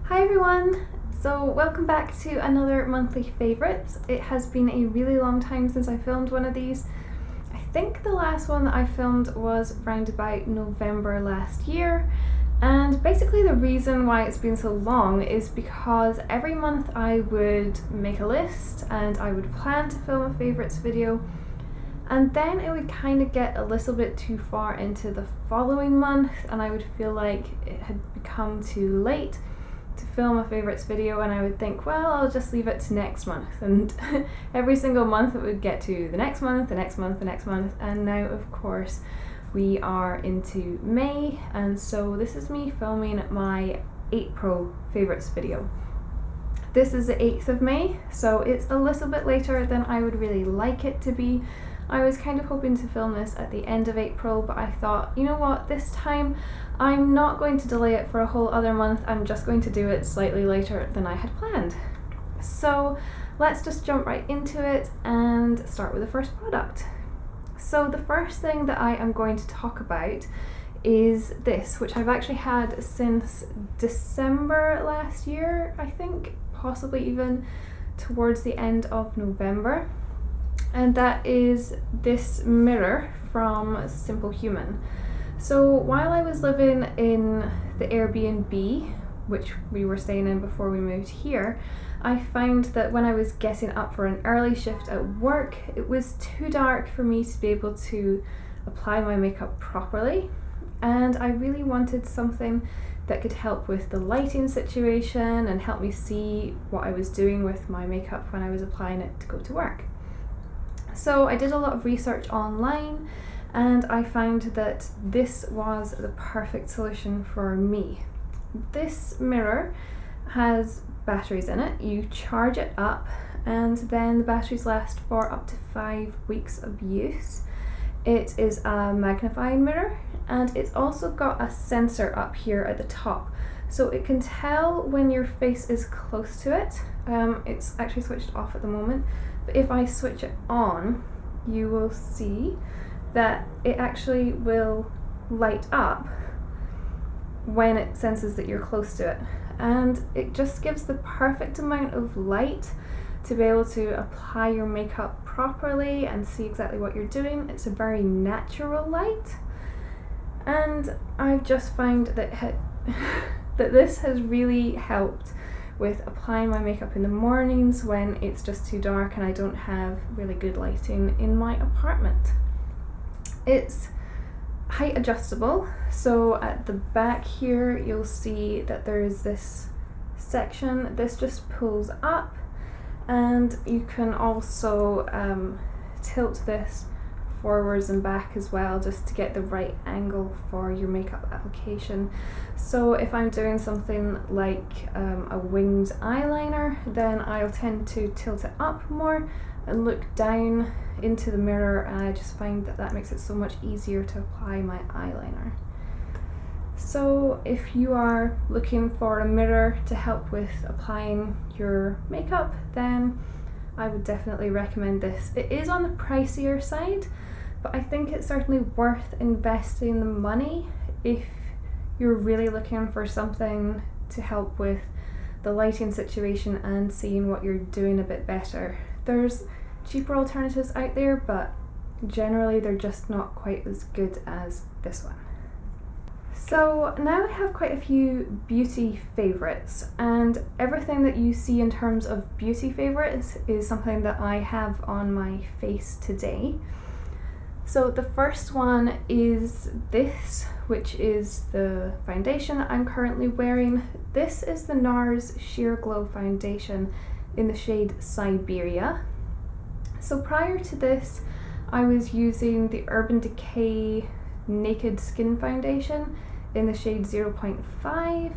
Hi everyone! So welcome back to another monthly favourites. It has been a really long time since I filmed one of these. I think the last one that I filmed was around about November last year, and basically the reason why it's been so long is because every month I would make a list and I would plan to film a favourites video, and then it would kind of get a little bit too far into the following month and I would feel like it had become too late to film a favourites video, and I would think, well, I'll just leave it to next month, and every single month it would get to the next month, the next month, the next month, and now of course we are into May, and so this is me filming my April favourites video. This is the 8th of May, so it's a little bit later than I would really like it to be. I was kind of hoping to film this at the end of April, but I thought, you know what, this time I'm not going to delay it for a whole other month, I'm just going to do it slightly later than I had planned. So let's just jump right into it and start with the first product. So the first thing that I am going to talk about is this, which I've actually had since December last year, I think, possibly even towards the end of November. And that is this mirror from Simple Human. So while I was living in the Airbnb, which we were staying in before we moved here, I found that when I was getting up for an early shift at work, it was too dark for me to be able to apply my makeup properly. And I really wanted something that could help with the lighting situation and help me see what I was doing with my makeup when I was applying it to go to work. So I did a lot of research online and I found that this was the perfect solution for me. This mirror has batteries in it. You charge it up and then the batteries last for up to 5 weeks of use. It is a magnifying mirror and it's also got a sensor up here at the top, so it can tell when your face is close to it. It's actually switched off at the moment, but if I switch it on, you will see that it actually will light up when it senses that you're close to it, and it just gives the perfect amount of light to be able to apply your makeup properly and see exactly what you're doing. It's a very natural light, and I've just found that that this has really helped with applying my makeup in the mornings when it's just too dark and I don't have really good lighting in my apartment. It's height adjustable, so at the back here you'll see that there is this section. This just pulls up, and you can also tilt this forwards and back as well, just to get the right angle for your makeup application. So if I'm doing something like a winged eyeliner, then I'll tend to tilt it up more and look down into the mirror, and I just find that that makes it so much easier to apply my eyeliner. So if you are looking for a mirror to help with applying your makeup, then I would definitely recommend this. It is on the pricier side, but I think it's certainly worth investing the money if you're really looking for something to help with the lighting situation and seeing what you're doing a bit better. There's cheaper alternatives out there, but generally they're just not quite as good as this one. So now I have quite a few beauty favourites, and everything that you see in terms of beauty favourites is something that I have on my face today. So the first one is this, which is the foundation that I'm currently wearing. This is the NARS Sheer Glow Foundation in the shade Siberia. So prior to this, I was using the Urban Decay Naked Skin Foundation in the shade 0.5.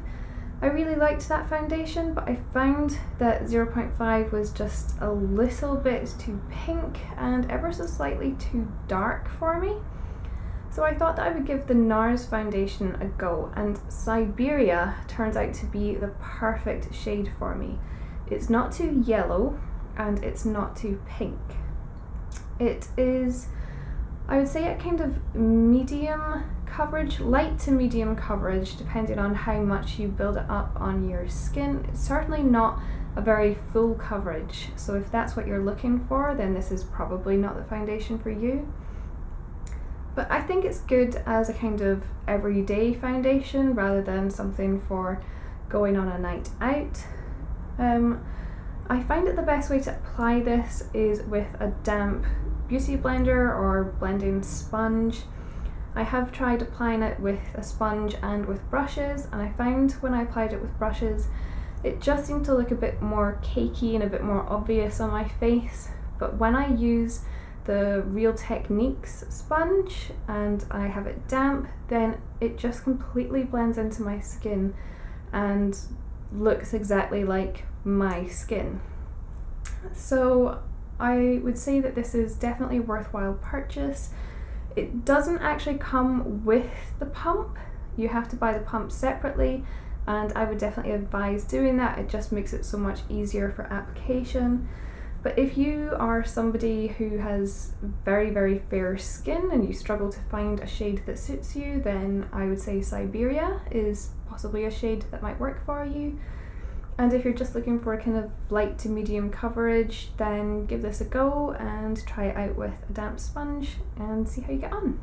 I really liked that foundation, but I found that 0.5 was just a little bit too pink and ever so slightly too dark for me. So I thought that I would give the NARS foundation a go, and Siberia turns out to be the perfect shade for me. It's not too yellow and it's not too pink. It is I would say at kind of medium coverage, light to medium coverage, depending on how much you build it up on your skin. It's certainly not a very full coverage, so if that's what you're looking for, then this is probably not the foundation for you. But I think it's good as a kind of everyday foundation rather than something for going on a night out. I find that the best way to apply this is with a damp beauty blender or blending sponge. I have tried applying it with a sponge and with brushes, and I found when I applied it with brushes it just seemed to look a bit more cakey and a bit more obvious on my face. But when I use the Real Techniques sponge and I have it damp, then it just completely blends into my skin and looks exactly like my skin. So I would say that this is definitely a worthwhile purchase. It doesn't actually come with the pump. You have to buy the pump separately, and I would definitely advise doing that. It just makes it so much easier for application. But if you are somebody who has very, very fair skin and you struggle to find a shade that suits you, then I would say Siberia is possibly a shade that might work for you. And if you're just looking for a kind of light to medium coverage, then give this a go and try it out with a damp sponge and see how you get on.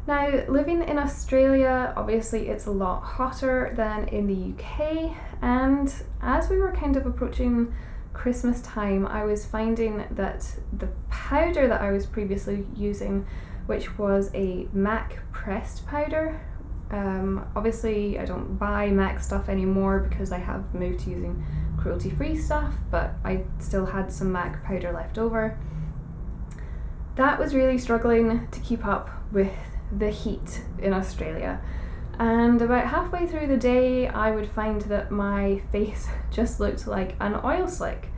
Now, living in Australia, obviously it's a lot hotter than in the UK, and as we were kind of approaching Christmas time, I was finding that the powder that I was previously using, which was a MAC pressed powder, obviously I don't buy MAC stuff anymore because I have moved to using cruelty-free stuff, but I still had some MAC powder left over. That was really struggling to keep up with the heat in Australia, and about halfway through the day I would find that my face just looked like an oil slick.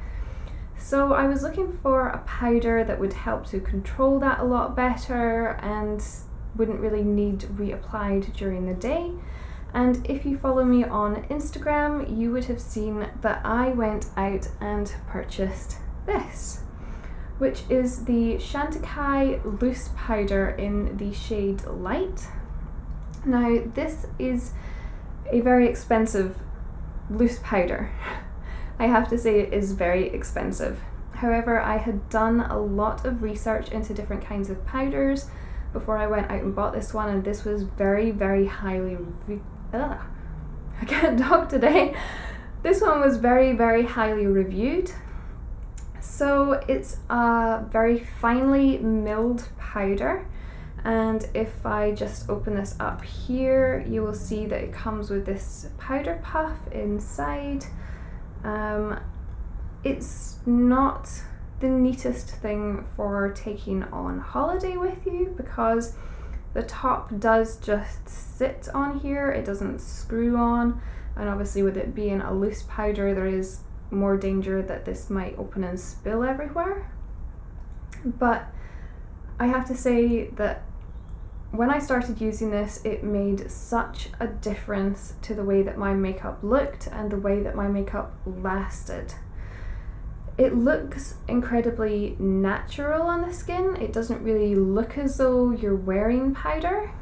So I was looking for a powder that would help to control that a lot better and wouldn't really need reapplied during the day. And if you follow me on Instagram, you would have seen that I went out and purchased this, which is the Chantecaille loose powder in the shade Light. Now, this is a very expensive loose powder. I have to say it is very expensive. However, I had done a lot of research into different kinds of powders before I went out and bought this one, and this was very, very highly I can't talk today. This one was very, very highly reviewed. So it's a very finely milled powder, and if I just open this up here, you will see that it comes with this powder puff inside. It's not the neatest thing for taking on holiday with you because the top does just sit on here, it doesn't screw on, and obviously with it being a loose powder there is more danger that this might open and spill everywhere. But I have to say that when I started using this, it made such a difference to the way that my makeup looked and the way that my makeup lasted. It looks incredibly natural on the skin. It doesn't really look as though you're wearing powder.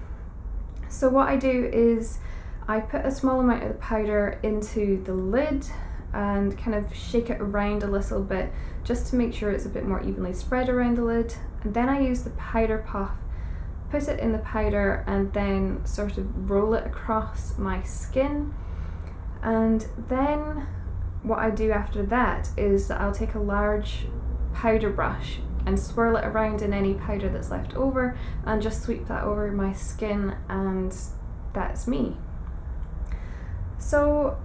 So what I do is I put a small amount of the powder into the lid and kind of shake it around a little bit just to make sure it's a bit more evenly spread around the lid. And then I use the powder puff, put it in the powder, and then sort of roll it across my skin. And then what I do after that is that I'll take a large powder brush and swirl it around in any powder that's left over and just sweep that over my skin, and that's me. So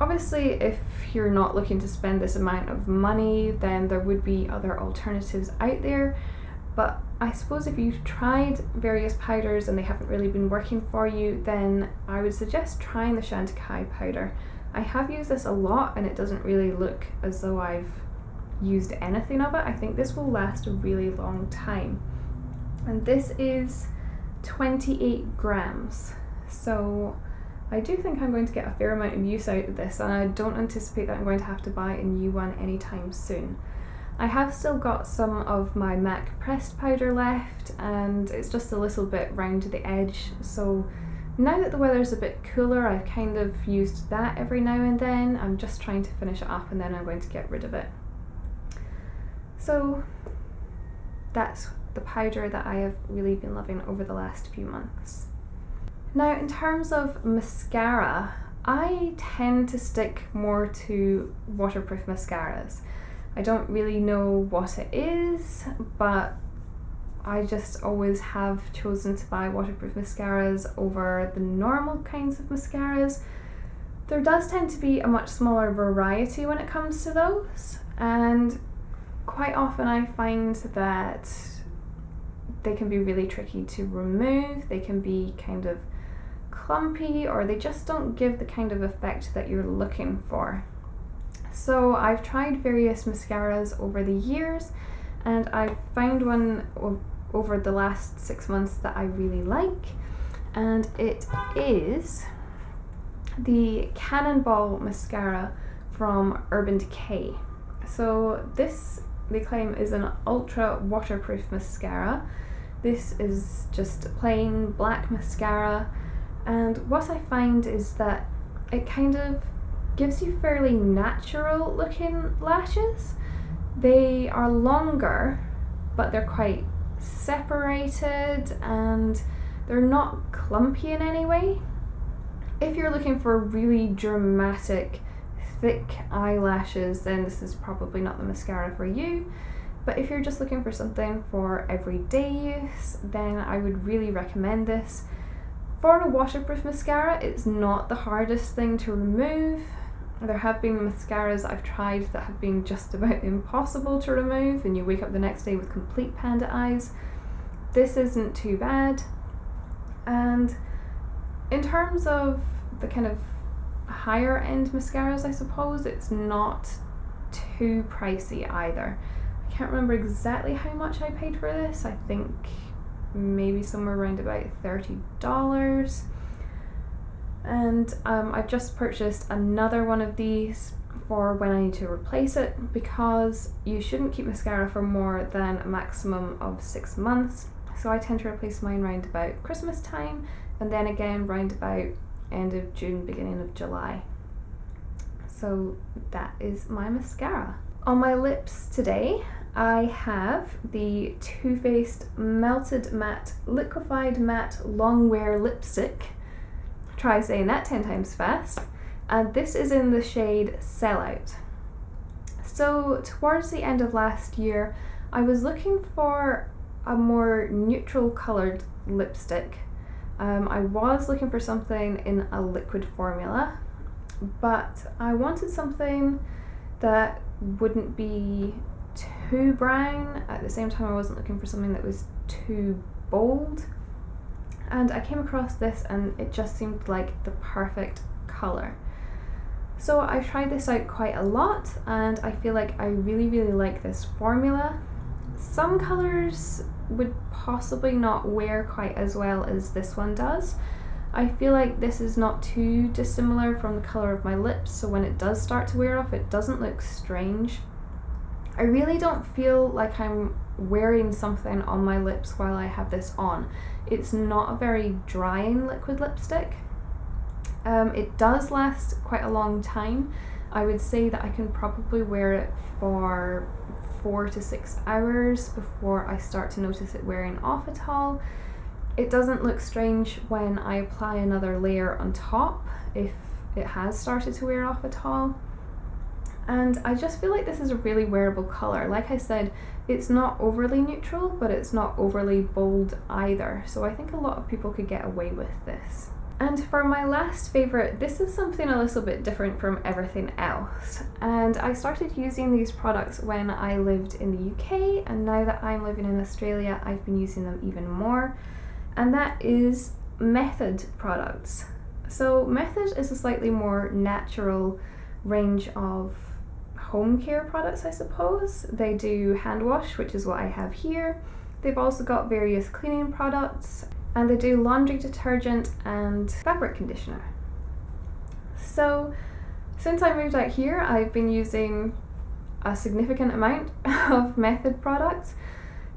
obviously if you're not looking to spend this amount of money, then there would be other alternatives out there. But I suppose if you've tried various powders and they haven't really been working for you, then I would suggest trying the Chantecaille powder. I have used this a lot and it doesn't really look as though I've used anything of it. I think this will last a really long time. And this is 28 grams. So I do think I'm going to get a fair amount of use out of this, and I don't anticipate that I'm going to have to buy a new one anytime soon. I have still got some of my MAC pressed powder left, and it's just a little bit round the edge, so now that the weather's a bit cooler, I've kind of used that every now and then. I'm just trying to finish it up and then I'm going to get rid of it. So that's the powder that I have really been loving over the last few months. Now, in terms of mascara, I tend to stick more to waterproof mascaras. I don't really know what it is, but I just always have chosen to buy waterproof mascaras over the normal kinds of mascaras. There does tend to be a much smaller variety when it comes to those, and quite often I find that they can be really tricky to remove. They can be kind of clumpy, or they just don't give the kind of effect that you're looking for. So I've tried various mascaras over the years, and I found one over the last 6 months that I really like, and it is the Cannonball mascara from Urban Decay. So this, they claim, is an ultra waterproof mascara. This is just plain black mascara, and what I find is that it kind of gives you fairly natural looking lashes. They are longer, but they're quite separated and they're not clumpy in any way. If you're looking for really dramatic, thick eyelashes, then this is probably not the mascara for you. But if you're just looking for something for everyday use, then I would really recommend this. For a waterproof mascara, it's not the hardest thing to remove. There have been mascaras I've tried that have been just about impossible to remove, and you wake up the next day with complete panda eyes. This isn't too bad. And in terms of the kind of higher end mascaras, I suppose, it's not too pricey either. I can't remember exactly how much I paid for this. I think maybe somewhere around about $30. And I've just purchased another one of these for when I need to replace it, because you shouldn't keep mascara for more than a maximum of 6 months. So I tend to replace mine round about Christmas time, and then again round about end of June, beginning of July. So that is my mascara. On my lips today, I have the Too Faced Melted Matte Liquefied Matte Longwear Lipstick. Try saying that 10 times fast. And this is in the shade Sellout. So towards the end of last year, I was looking for a more neutral coloured lipstick. I was looking for something in a liquid formula, but I wanted something that wouldn't be too brown. At the same time, I wasn't looking for something that was too bold. And I came across this and it just seemed like the perfect colour. So I tried this out quite a lot, and I feel like I really like this formula. Some colours would possibly not wear quite as well as this one does. I feel like this is not too dissimilar from the colour of my lips, so when it does start to wear off, it doesn't look strange. I really don't feel like I'm wearing something on my lips while I have this on. It's not a very drying liquid lipstick. It does last quite a long time. I would say that I can probably wear it for 4 to 6 hours before I start to notice it wearing off at all. It doesn't look strange when I apply another layer on top, if it has started to wear off at all. And I just feel like this is a really wearable colour. Like I said, it's not overly neutral, but it's not overly bold either. So I think a lot of people could get away with this. And for my last favourite, this is something a little bit different from everything else. And I started using these products when I lived in the UK, and now that I'm living in Australia, I've been using them even more. And that is Method products. So Method is a slightly more natural range of home care products, I suppose. They do hand wash, which is what I have here. They've also got various cleaning products, and they do laundry detergent and fabric conditioner. So since I moved out here, I've been using a significant amount of Method products.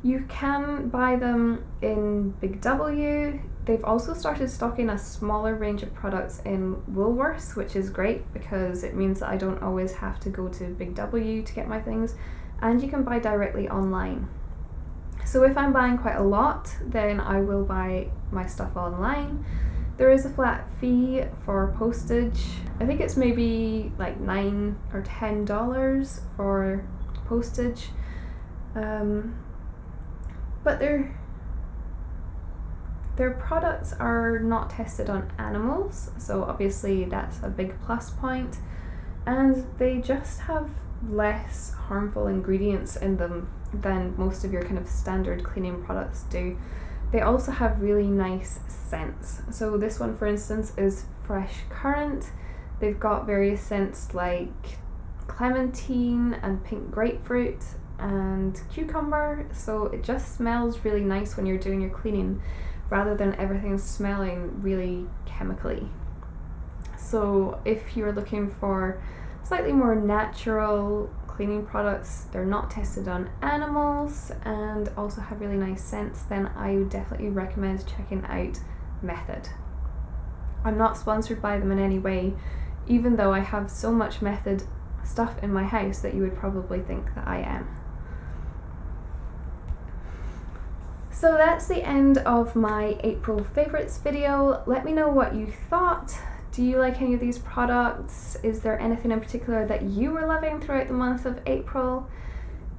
You can buy them in Big W. They've also started stocking a smaller range of products in Woolworths, which is great because it means that I don't always have to go to Big W to get my things, and you can buy directly online. So if I'm buying quite a lot, then I will buy my stuff online. There is a flat fee for postage. I think it's maybe like $9 or $10 for postage. But their products are not tested on animals, so obviously that's a big plus point. And they just have less harmful ingredients in them than most of your kind of standard cleaning products do. They also have really nice scents. So this one, for instance, is fresh currant. They've got various scents like clementine and pink grapefruit and cucumber, so it just smells really nice when you're doing your cleaning rather than everything smelling really chemically. So if you're looking for slightly more natural cleaning products, they're not tested on animals and also have really nice scents, then I would definitely recommend checking out Method. I'm not sponsored by them in any way, even though I have so much Method stuff in my house that you would probably think that I am. So that's the end of my April favourites video. Let me know what you thought. Do you like any of these products? Is there anything in particular that you were loving throughout the month of April?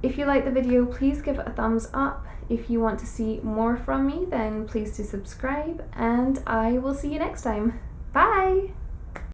If you liked the video, please give it a thumbs up. If you want to see more from me, then please do subscribe, and I will see you next time. Bye!